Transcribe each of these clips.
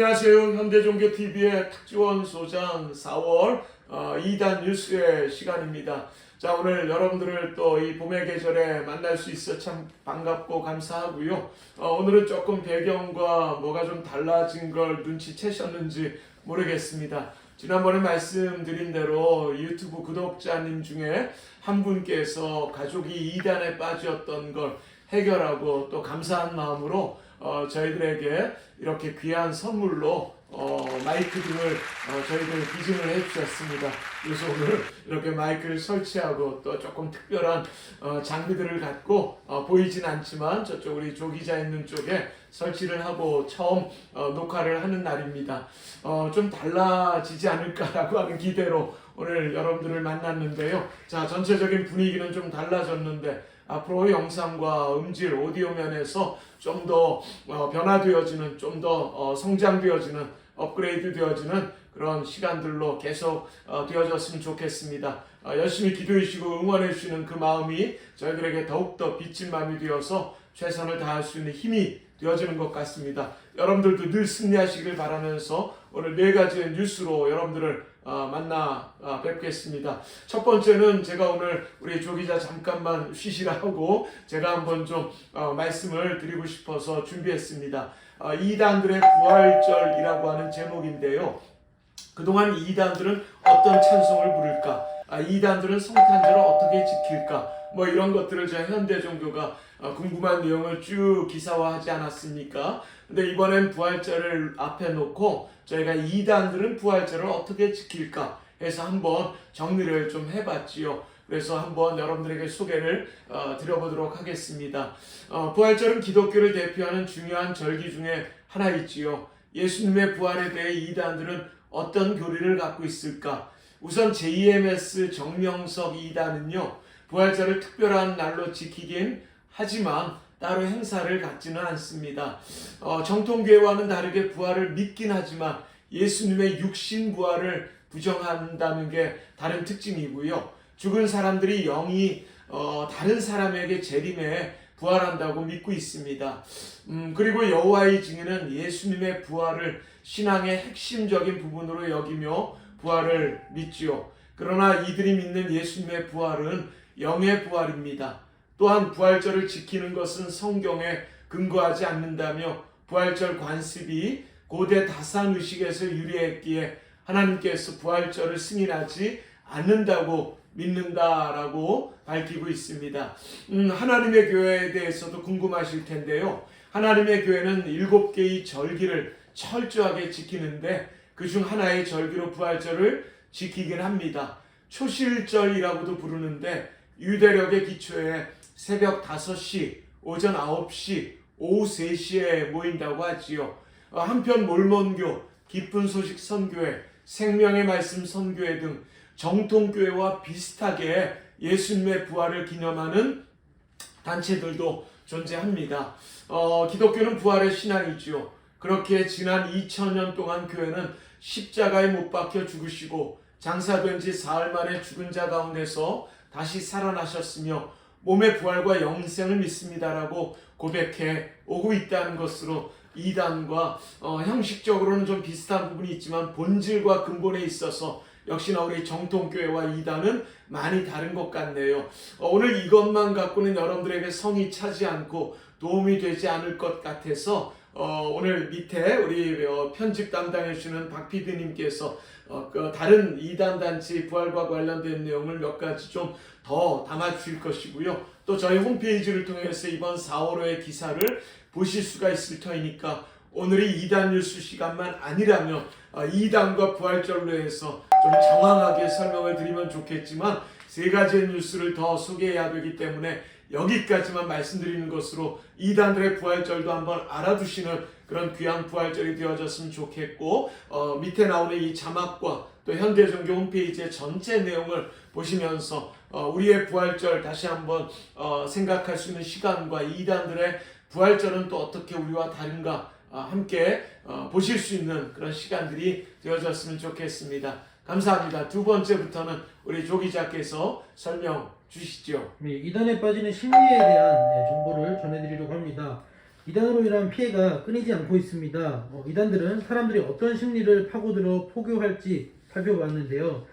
안녕하세요. 현대종교TV의 탁지원 소장 4월 2단 뉴스의 시간입니다. 자, 오늘 여러분들을 또 이 봄의 계절에 만날 수 있어 참 반갑고 감사하고요. 오늘은 조금 배경과 뭐가 좀 달라진 걸 눈치채셨는지 모르겠습니다. 지난번에 말씀드린 대로 유튜브 구독자님 중에 한 분께서 가족이 이단에 빠졌던 걸 해결하고 또 감사한 마음으로 저희들에게 이렇게 귀한 선물로 마이크 등을 저희들 기증을 해주셨습니다. 그래서 오늘 이렇게 마이크를 설치하고 또 조금 특별한 장비들을 갖고 보이진 않지만 저쪽 우리 조 기자 있는 쪽에 설치를 하고 처음 녹화를 하는 날입니다. 좀 달라지지 않을까라고 하는 기대로 오늘 여러분들을 만났는데요. 자, 전체적인 분위기는 좀 달라졌는데 앞으로 영상과 음질, 오디오 면에서 좀 더 변화되어지는, 좀 더 성장되어지는, 업그레이드 되어지는 그런 시간들로 계속 되어졌으면 좋겠습니다. 열심히 기도해 주시고 응원해 주시는 그 마음이 저희들에게 더욱더 빚진 마음이 되어서 최선을 다할 수 있는 힘이 되어지는 것 같습니다. 여러분들도 늘 승리하시길 바라면서 오늘 4가지의 뉴스로 여러분들을 만나 뵙겠습니다. 첫 번째는 제가 오늘 우리 조 기자 잠깐만 쉬시라고 제가 한번 좀 말씀을 드리고 싶어서 준비했습니다. 이단들의 부활절이라고 하는 제목인데요. 그동안 이단들은 어떤 찬송을 부를까? 이단들은 성탄절을 어떻게 지킬까? 뭐 이런 것들을 저희 현대종교가 궁금한 내용을 쭉 기사화하지 않았습니까? 근데 이번엔 부활절을 앞에 놓고 저희가 이단들은 부활절을 어떻게 지킬까 해서 한번 정리를 좀 해봤지요. 그래서 한번 여러분들에게 소개를 드려보도록 하겠습니다. 부활절은 기독교를 대표하는 중요한 절기 중에 하나이지요. 예수님의 부활에 대해 이단들은 어떤 교리를 갖고 있을까? 우선 JMS 정명석 이단은요, 부활절을 특별한 날로 지키긴 하지만 따로 행사를 갖지는 않습니다. 정통교회와는 다르게 부활을 믿긴 하지만 예수님의 육신 부활을 부정한다는 게 다른 특징이고요. 죽은 사람들이 영이 다른 사람에게 재림해 부활한다고 믿고 있습니다. 그리고 여호와의 증인은 예수님의 부활을 신앙의 핵심적인 부분으로 여기며 부활을 믿지요. 그러나 이들이 믿는 예수님의 부활은 영의 부활입니다. 또한 부활절을 지키는 것은 성경에 근거하지 않는다며 부활절 관습이 고대 다산 의식에서 유래했기에 하나님께서 부활절을 승인하지 않는다고 믿는다라고 밝히고 있습니다. 하나님의 교회에 대해서도 궁금하실 텐데요. 하나님의 교회는 7개의 절기를 철저하게 지키는데 그중 하나의 절기로 부활절을 지키긴 합니다. 초실절이라고도 부르는데 유대력의 기초에 새벽 5시, 오전 9시, 오후 3시에 모인다고 하지요. 한편 몰몬교, 기쁜 소식 선교회, 생명의 말씀 선교회 등 정통교회와 비슷하게 예수님의 부활을 기념하는 단체들도 존재합니다. 기독교는 부활의 신앙이지요. 그렇게 지난 2000년 동안 교회는 십자가에 못 박혀 죽으시고 장사된 지 사흘 만에 죽은 자 가운데서 다시 살아나셨으며 몸의 부활과 영생을 믿습니다라고 고백해 오고 있다는 것으로 이단과 형식적으로는 좀 비슷한 부분이 있지만 본질과 근본에 있어서 역시나 우리 정통교회와 이단은 많이 다른 것 같네요. 오늘 이것만 갖고는 여러분들에게 성이 차지 않고 도움이 되지 않을 것 같아서 오늘 밑에 우리 편집 담당해 주시는 박 PD님께서 다른 이단 단체 부활과 관련된 내용을 몇 가지 좀 더 담아 주실 것이고요. 또 저희 홈페이지를 통해서 이번 4월호의 기사를 보실 수가 있을 터이니까 오늘이 2단 뉴스 시간만 아니라면 2단과 부활절로 해서 좀 정확하게 설명을 드리면 좋겠지만 3가지의 뉴스를 더 소개해야 되기 때문에 여기까지만 말씀드리는 것으로 2단들의 부활절도 한번 알아두시는 그런 귀한 부활절이 되어졌으면 좋겠고 밑에 나오는 이 자막과 또 현대종교 홈페이지의 전체 내용을 보시면서 우리의 부활절 다시 한번 생각할 수 있는 시간과 2단들의 부활절은 또 어떻게 우리와 다른가 함께 보실 수 있는 그런 시간들이 되어졌으면 좋겠습니다. 감사합니다. 두 번째부터는 우리 조 기자께서 설명 주시죠. 이단에 빠지는 심리에 대한 정보를 전해드리려고 합니다. 이단으로 인한 피해가 끊이지 않고 있습니다. 이단들은 사람들이 어떤 심리를 파고들어 포교할지 살펴봤는데요.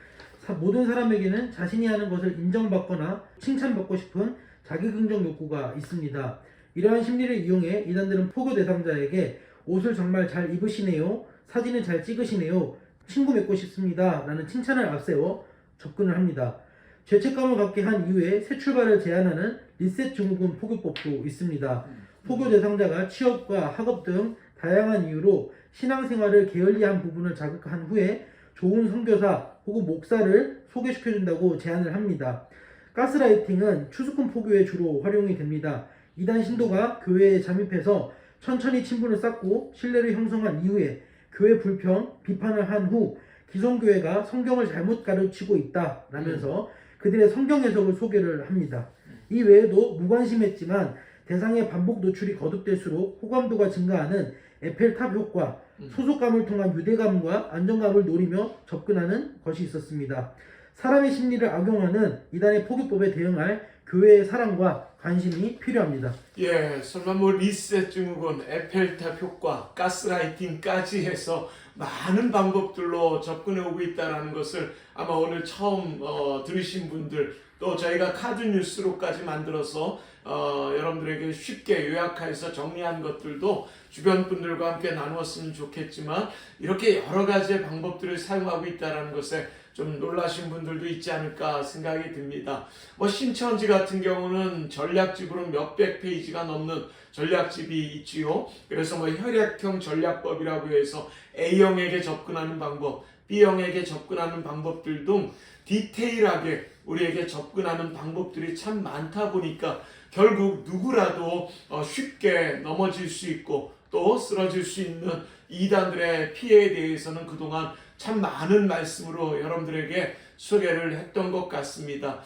모든 사람에게는 자신이 하는 것을 인정받거나 칭찬받고 싶은 자기긍정 욕구가 있습니다. 이러한 심리를 이용해 이단들은 포교 대상자에게 옷을 정말 잘 입으시네요, 사진을 잘 찍으시네요, 친구 맺고 싶습니다 라는 칭찬을 앞세워 접근을 합니다. 죄책감을 갖게 한 이후에 새 출발을 제안하는 리셋 증후군 포교법도 있습니다. 포교 대상자가 취업과 학업 등 다양한 이유로 신앙생활을 게을리한 부분을 자극한 후에 좋은 선교사 혹은 목사를 소개시켜준다고 제안을 합니다. 가스라이팅은 추수꾼 포교에 주로 활용이 됩니다. 이단 신도가 교회에 잠입해서 천천히 친분을 쌓고 신뢰를 형성한 이후에 교회 불평, 비판을 한 후 기존 교회가 성경을 잘못 가르치고 있다라면서 그들의 성경 해석을 소개를 합니다. 이 외에도 무관심했지만 대상의 반복 노출이 거듭될수록 호감도가 증가하는 에펠탑 효과, 소속감을 통한 유대감과 안정감을 노리며 접근하는 것이 있었습니다. 사람의 심리를 악용하는 이단의 포교법에 대응할 교회의 사랑과 관심이 필요합니다. 예, 설마 뭐 리셋 증후군, 에펠탑 효과, 가스라이팅까지 해서 많은 방법들로 접근해 오고 있다는 것을 아마 오늘 처음 들으신 분들, 또 저희가 카드 뉴스로까지 만들어서 여러분들에게 쉽게 요약해서 정리한 것들도 주변 분들과 함께 나누었으면 좋겠지만, 이렇게 여러 가지의 방법들을 사용하고 있다는 것에 좀 놀라신 분들도 있지 않을까 생각이 듭니다. 신천지 같은 경우는 전략집으로 몇백 페이지가 넘는 전략집이 있지요. 그래서 혈액형 전략법이라고 해서 A형에게 접근하는 방법, B형에게 접근하는 방법들 등 디테일하게 우리에게 접근하는 방법들이 참 많다 보니까 결국 누구라도 쉽게 넘어질 수 있고 또 쓰러질 수 있는 이단들의 피해에 대해서는 그동안 참 많은 말씀으로 여러분들에게 소개를 했던 것 같습니다.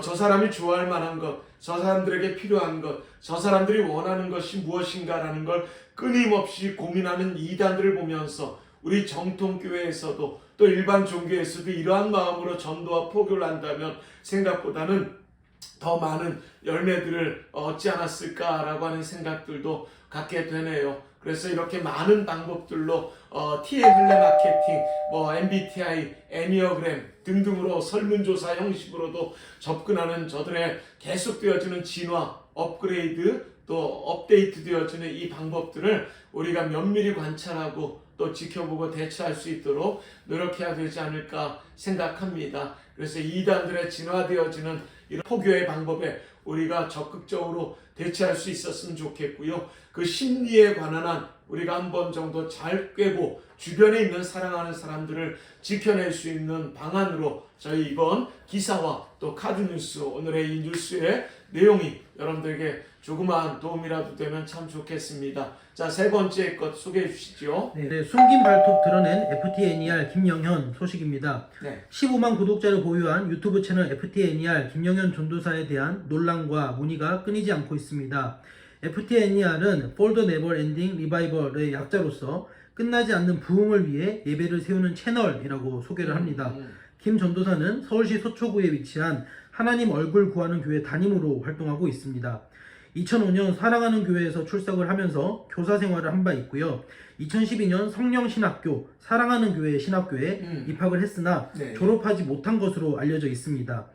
저 사람이 좋아할 만한 것, 저 사람들에게 필요한 것, 저 사람들이 원하는 것이 무엇인가라는 걸 끊임없이 고민하는 이단들을 보면서 우리 정통교회에서도 또 일반 종교에서도 이러한 마음으로 전도와 포교를 한다면 생각보다는 더 많은 열매들을 얻지 않았을까라고 하는 생각들도 갖게 되네요. 그래서 이렇게 많은 방법들로 TM 헬레 마케팅, MBTI, 애니어그램 등등으로 설문조사 형식으로도 접근하는 저들의 계속되어지는 진화, 업그레이드, 또 업데이트 되어지는 이 방법들을 우리가 면밀히 관찰하고 또 지켜보고 대처할 수 있도록 노력해야 되지 않을까 생각합니다. 그래서 이단들의 진화되어지는 이런 포교의 방법에 우리가 적극적으로 대처할 수 있었으면 좋겠고요. 그 심리에 관한 한 우리가 한 번 정도 잘 꿰고 주변에 있는 사랑하는 사람들을 지켜낼 수 있는 방안으로 저희 이번 기사와 또 카드 뉴스, 오늘의 이 뉴스의 내용이 여러분들에게 조그마한 도움이라도 되면 참 좋겠습니다. 자, 세 번째 것 소개해 주시죠. 네, 숨긴 발톱 드러낸 FTNER 김영현 소식입니다. 네. 15만 구독자를 보유한 유튜브 채널 FTNER 김영현 전도사에 대한 논란과 문의가 끊이지 않고 있습니다. FTNER은 For the Never Ending Revival의 약자로서 끝나지 않는 부흥을 위해 예배를 세우는 채널이라고 소개를 합니다. 김 전도사는 서울시 서초구에 위치한 하나님 얼굴 구하는 교회 담임으로 활동하고 있습니다. 2005년 사랑하는 교회에서 출석을 하면서 교사 생활을 한 바 있고요. 2012년 성령신학교 사랑하는 교회 신학교에 입학을 했으나 네. 졸업하지 못한 것으로 알려져 있습니다.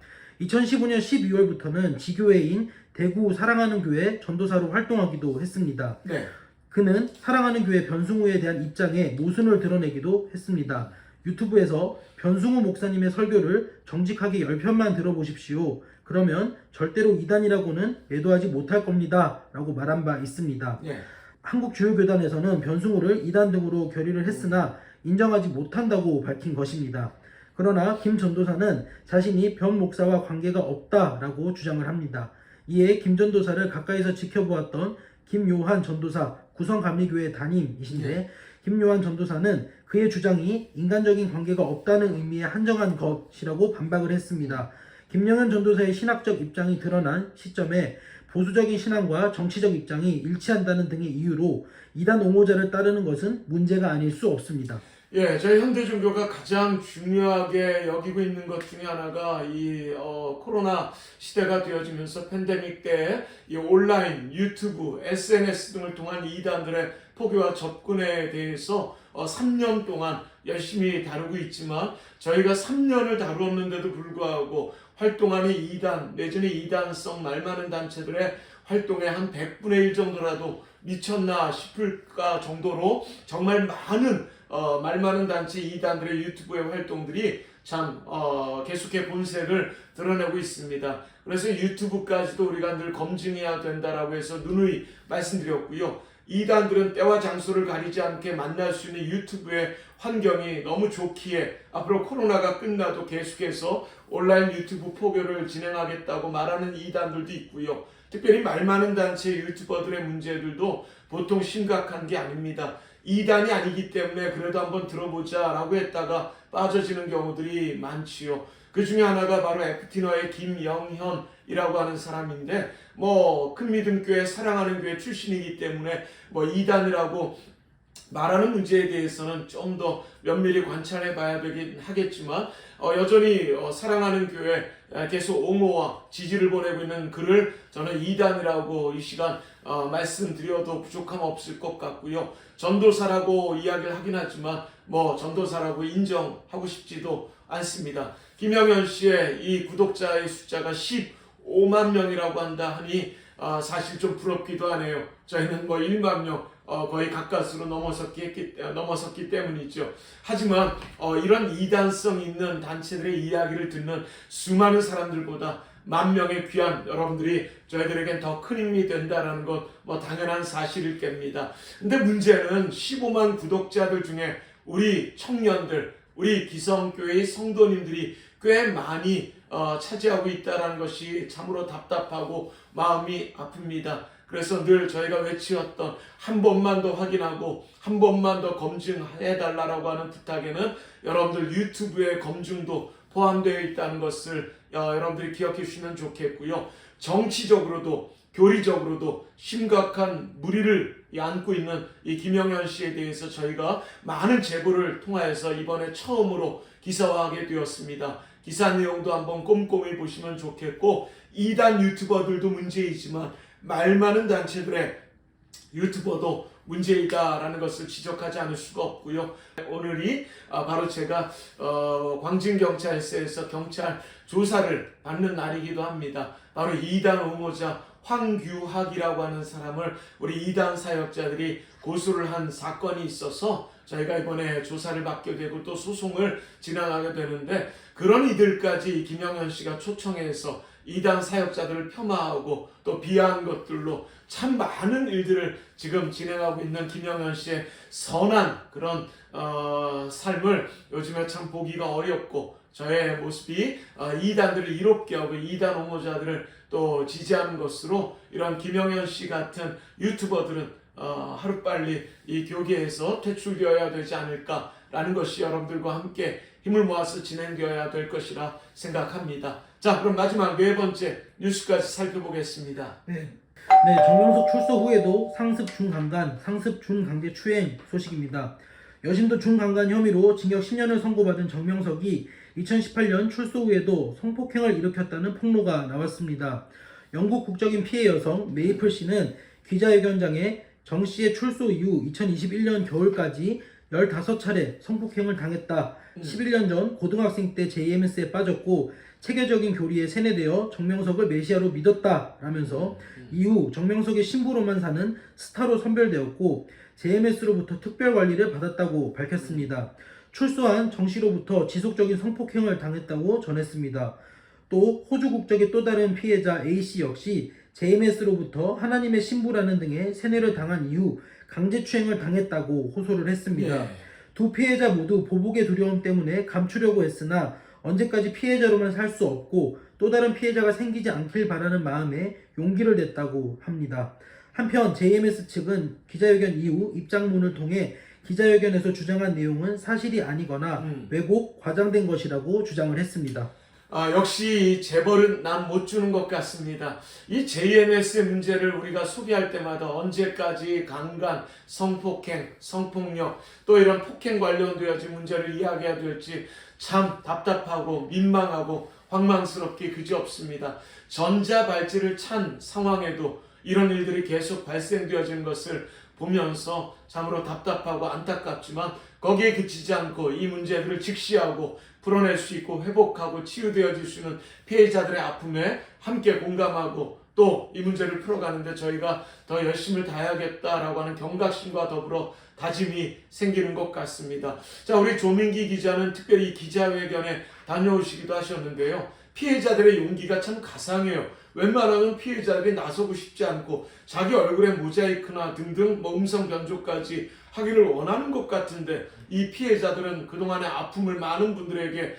2015년 12월부터는 지교회인 대구 사랑하는 교회 전도사로 활동하기도 했습니다. 네. 그는 사랑하는 교회 변승우에 대한 입장에 모순을 드러내기도 했습니다. 유튜브에서 변승우 목사님의 설교를 정직하게 10편만 들어보십시오. 그러면 절대로 이단이라고는 매도하지 못할 겁니다. 라고 말한 바 있습니다. 네. 한국 주요교단에서는 변승우를 이단 등으로 결의를 했으나 인정하지 못한다고 밝힌 것입니다. 그러나 김 전도사는 자신이 변 목사와 관계가 없다라고 주장을 합니다. 이에 김 전도사를 가까이서 지켜보았던 김요한 전도사 구성감리교회 담임이신데 김요한 전도사는 그의 주장이 인간적인 관계가 없다는 의미에 한정한 것이라고 반박을 했습니다. 김영현 전도사의 신학적 입장이 드러난 시점에 보수적인 신앙과 정치적 입장이 일치한다는 등의 이유로 이단 옹호자를 따르는 것은 문제가 아닐 수 없습니다. 예, 저희 현대종교가 가장 중요하게 여기고 있는 것 중에 하나가 이 코로나 시대가 되어지면서 팬데믹 때 이 온라인, 유튜브, SNS 등을 통한 이단들의 포교와 접근에 대해서 3년 동안 열심히 다루고 있지만 저희가 3년을 다루었는데도 불구하고 활동하는 이단 내지는 이단성 말 많은 단체들의 활동에 한 100분의 1 정도라도 미쳤나 싶을까 정도로 정말 많은 말 많은 단체 이단들의 유튜브의 활동들이 참 계속해 본색을 드러내고 있습니다. 그래서 유튜브까지도 우리가 늘 검증해야 된다라고 해서 누누이 말씀드렸고요. 이단들은 때와 장소를 가리지 않게 만날 수 있는 유튜브의 환경이 너무 좋기에 앞으로 코로나가 끝나도 계속해서 온라인 유튜브 포교를 진행하겠다고 말하는 이단들도 있고요. 특별히 말 많은 단체 유튜버들의 문제들도 보통 심각한 게 아닙니다. 이단이 아니기 때문에 그래도 한번 들어보자 라고 했다가 빠져지는 경우들이 많지요. 그 중에 하나가 바로 FT너의 김영현이라고 하는 사람인데 큰 믿음교회 사랑하는 교회 출신이기 때문에 이단이라고 말하는 문제에 대해서는 좀 더 면밀히 관찰해 봐야 되긴 하겠지만 여전히 사랑하는 교회 계속 옹호와 지지를 보내고 있는 그를 저는 이단이라고 이 시간 말씀드려도 부족함 없을 것 같고요. 전도사라고 이야기를 하긴 하지만 전도사라고 인정하고 싶지도 않습니다. 김영현 씨의 이 구독자의 숫자가 15만 명이라고 한다 하니 사실 좀 부럽기도 하네요. 저희는 1만 명 거의 가까스로 넘어섰기 때문이죠. 하지만 이런 이단성 있는 단체들의 이야기를 듣는 수많은 사람들보다 만 명의 귀한 여러분들이 저희들에겐 더 큰 힘이 된다는 것 당연한 사실일 겁니다. 근데 문제는 15만 구독자들 중에 우리 청년들, 우리 기성교회의 성도님들이 꽤 많이 차지하고 있다는 것이 참으로 답답하고 마음이 아픕니다. 그래서 늘 저희가 외치었던 한 번만 더 확인하고 한 번만 더 검증해달라고 하는 부탁에는 여러분들 유튜브의 검증도 포함되어 있다는 것을 여러분들이 기억해 주시면 좋겠고요. 정치적으로도 교리적으로도 심각한 무리를 안고 있는 이 김영현 씨에 대해서 저희가 많은 제보를 통하여서 이번에 처음으로 기사화하게 되었습니다. 기사 내용도 한번 꼼꼼히 보시면 좋겠고 이단 유튜버들도 문제이지만 말 많은 단체들의 유튜버도 문제이다라는 것을 지적하지 않을 수가 없고요. 오늘이 바로 제가 광진경찰서에서 경찰 조사를 받는 날이기도 합니다. 바로 이단 옹호자 황규학이라고 하는 사람을 우리 이단 사역자들이 고소를 한 사건이 있어서 저희가 이번에 조사를 받게 되고 또 소송을 진행하게 되는데 그런 이들까지 김영현 씨가 초청해서 이단 사역자들을 폄하하고 또 비하한 것들로 참 많은 일들을 지금 진행하고 있는 김영현 씨의 선한 그런 삶을 요즘에 참 보기가 어렵고 저의 모습이 이단들을 이롭게 하고 이단 옹호자들을 또 지지하는 것으로 이런 김영현 씨 같은 유튜버들은 하루빨리 이 교계에서 퇴출되어야 되지 않을까라는 것이 여러분들과 함께 힘을 모아서 진행되어야 될 것이라 생각합니다. 자, 그럼 마지막 네 번째 뉴스까지 살펴보겠습니다. 네, 정명석 출소 후에도 상습 중강간, 상습 준강제 추행 소식입니다. 여심도 중강간 혐의로 징역 10년을 선고받은 정명석이 2018년 출소 후에도 성폭행을 일으켰다는 폭로가 나왔습니다. 영국 국적인 피해 여성 메이플 씨는 기자회견장에 정 씨의 출소 이후 2021년 겨울까지 15차례 성폭행을 당했다. 11년 전 고등학생 때 JMS에 빠졌고 체계적인 교리에 세뇌되어 정명석을 메시아로 믿었다 라면서 이후 정명석의 신부로만 사는 스타로 선별되었고 JMS로부터 특별 관리를 받았다고 밝혔습니다. 출소한 정 씨로부터 지속적인 성폭행을 당했다고 전했습니다. 또 호주 국적의 또 다른 피해자 A씨 역시 JMS로부터 하나님의 신부라는 등의 세뇌를 당한 이후 강제추행을 당했다고 호소를 했습니다. 두 피해자 모두 보복의 두려움 때문에 감추려고 했으나 언제까지 피해자로만 살 수 없고 또 다른 피해자가 생기지 않길 바라는 마음에 용기를 냈다고 합니다. 한편 JMS 측은 기자회견 이후 입장문을 통해 기자회견에서 주장한 내용은 사실이 아니거나 왜곡, 과장된 것이라고 주장을 했습니다. 역시 이 재벌은 남 못 주는 것 같습니다. 이 JMS의 문제를 우리가 소개할 때마다 언제까지 강간, 성폭행, 성폭력 또 이런 폭행 관련되어진 문제를 이야기해야 될지 참 답답하고 민망하고 황망스럽게 그지없습니다. 전자발찌를 찬 상황에도 이런 일들이 계속 발생되어지는 것을 보면서 참으로 답답하고 안타깝지만 거기에 그치지 않고 이 문제들을 직시하고 풀어낼 수 있고 회복하고 치유되어질 수 있는 피해자들의 아픔에 함께 공감하고 또 이 문제를 풀어가는데 저희가 더 열심을 다해야겠다라고 하는 경각심과 더불어 다짐이 생기는 것 같습니다. 자, 우리 조민기 기자는 특별히 이 기자회견에 다녀오시기도 하셨는데요. 피해자들의 용기가 참 가상해요. 웬만하면 피해자들이 나서고 싶지 않고 자기 얼굴에 모자이크나 등등 음성 변조까지 하기를 원하는 것 같은데 이 피해자들은 그동안의 아픔을 많은 분들에게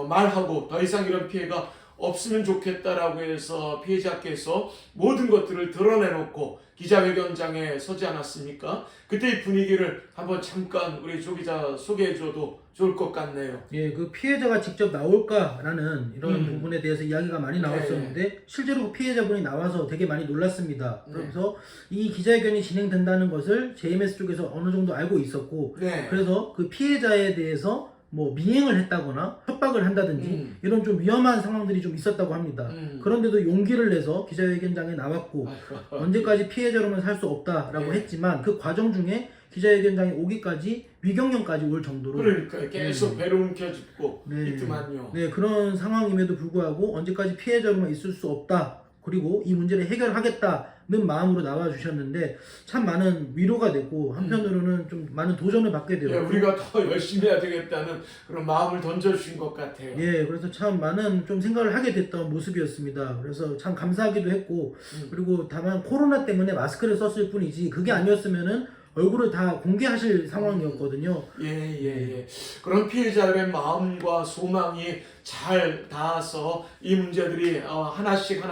말하고 더 이상 이런 피해가 없으면 좋겠다라고 해서 피해자께서 모든 것들을 드러내놓고 기자회견장에 서지 않았습니까? 그때 이 분위기를 한번 잠깐 우리 조 기자 소개해줘도 좋을 것 같네요. 예, 그 피해자가 직접 나올까라는 이런 부분에 대해서 이야기가 많이 나왔었는데 실제로 그 피해자분이 나와서 되게 많이 놀랐습니다. 그래서 이 기자회견이 진행된다는 것을 JMS 쪽에서 어느 정도 알고 있었고 그래서 그 피해자에 대해서 뭐 미행을 했다거나 협박을 한다든지 이런 좀 위험한 상황들이 좀 있었다고 합니다. 그런데도 용기를 내서 기자회견장에 나왔고 언제까지 피해자로만 살 수 없다라고 했지만 그 과정 중에 기자회견장에 오기까지 위경련까지 올 정도로 그러니까 계속 배를 움켜쥐고 있더만요. 네, 그런 상황임에도 불구하고 언제까지 피해자로만 있을 수 없다. 그리고 이 문제를 해결하겠다는 마음으로 나와주셨는데 참 많은 위로가 되고 한편으로는 좀 많은 도전을 받게 되고 우리가 더 열심히 해야 되겠다는 그런 마음을 던져주신 것 같아요. 예, 그래서 참 많은 좀 생각을 하게 됐던 모습이었습니다. 그래서 참 감사하기도 했고 그리고 다만 코로나 때문에 마스크를 썼을 뿐이지 그게 아니었으면은 얼굴을 다 공개하실 상황이었거든요. 예. 그런 피해자들의 마음과 소망이 잘 닿아서 이 문제들이 하나씩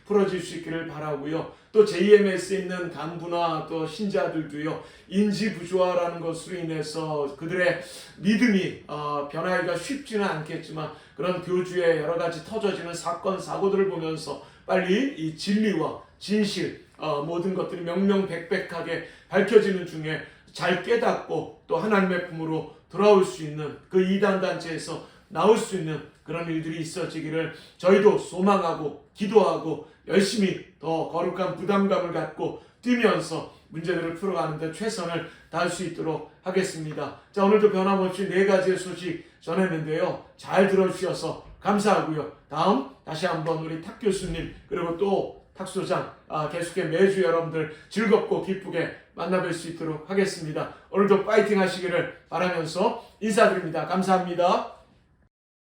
풀어질 수 있기를 바라고요. 또 JMS에 있는 간부나 또 신자들도요. 인지 부조화라는 것으로 인해서 그들의 믿음이 변하기가 쉽지는 않겠지만 그런 교주의 여러 가지 터져지는 사건 사고들을 보면서 빨리 이 진리와 진실 모든 것들이 명명백백하게 밝혀지는 중에 잘 깨닫고 또 하나님의 품으로 돌아올 수 있는 그 이단 단체에서 나올 수 있는 그런 일들이 있어지기를 저희도 소망하고 기도하고 열심히 더 거룩한 부담감을 갖고 뛰면서 문제들을 풀어가는데 최선을 다할 수 있도록 하겠습니다. 자, 오늘도 변함없이 4가지의 소식 전했는데요. 잘 들어주셔서 감사하고요. 다음 다시 한번 우리 탁 교수님 그리고 또 탁 소장 계속해 매주 여러분들 즐겁고 기쁘게 만나뵐 수 있도록 하겠습니다. 오늘도 파이팅 하시기를 바라면서 인사드립니다. 감사합니다.